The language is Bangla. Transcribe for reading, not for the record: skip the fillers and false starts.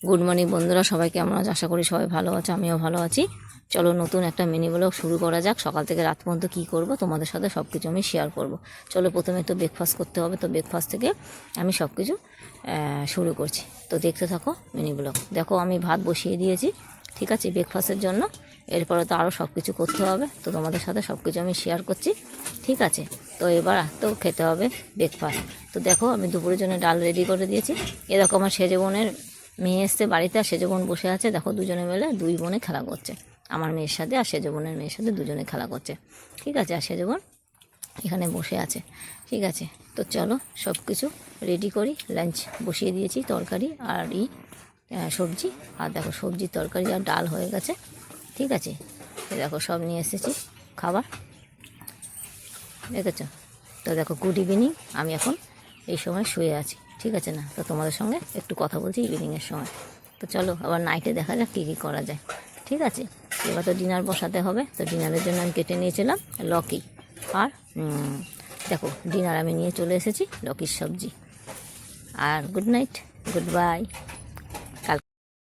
গুড মর্নিং বন্ধুরা, সবাই কেমন আছে? আশা করি সবাই ভালো আছে, আমিও ভালো আছি। চলো নতুন একটা মিনি ব্লগ শুরু করা যাক। সকাল থেকে রাত পর্যন্ত কী করব তোমাদের সাথে সব কিছু আমি শেয়ার করব। চলো প্রথমে তো ব্রেকফাস্ট করতে হবে, তো ব্রেকফাস্ট থেকে আমি সব কিছু শুরু করছি। তো দেখতে থাকো মিনি ব্লগ। দেখো আমি ভাত বসিয়ে দিয়েছি, ঠিক আছে, ব্রেকফাস্টের জন্য। এরপরে তো আরও সব কিছু করতে হবে, তো তোমাদের সাথে সব কিছু আমি শেয়ার করছি, ঠিক আছে। তো এবার তো খেতে হবে ব্রেকফাস্ট। তো দেখো আমি দুপুরের জন্য ডাল রেডি করে দিয়েছি। এরকম আমার সেজে বোনের মেয়ে এসছে বাড়িতে, আর সেজো বোন বসে আছে। দেখো দুজনে মিলে দুই বোনে খেলা করছে, আমার মেয়ের সাথে আর সেজো বোনের মেয়ের সাথে দুজনে খেলা করছে, ঠিক আছে। আর সেজো বোন এখানে বসে আছে, ঠিক আছে। তো চলো সব কিছু রেডি করি। লাঞ্চ বসিয়ে দিয়েছি, তরকারি আর সবজি। আর দেখো সবজি তরকারি আর ডাল হয়ে গেছে, ঠিক আছে। দেখো সব নিয়ে এসেছি খাবার, দেখেছো। তো দেখো গুড ইভিনিং, আমি এখন এই সময় শুয়ে আছি, ঠিক আছে না। তো তোমাদের সঙ্গে একটু কথা বলছি ইভিনিংয়ের সময়। তো চলো আবার নাইটে দেখা যাক কী কী করা যায়, ঠিক আছে। এবার তো ডিনার বসাতে হবে, তো ডিনারের জন্য আমি কেটে নিয়েছিলাম লকি। আর দেখো ডিনার আমি নিয়ে চলে এসেছি লকির সবজি। আর গুড নাইট, গুড বাই।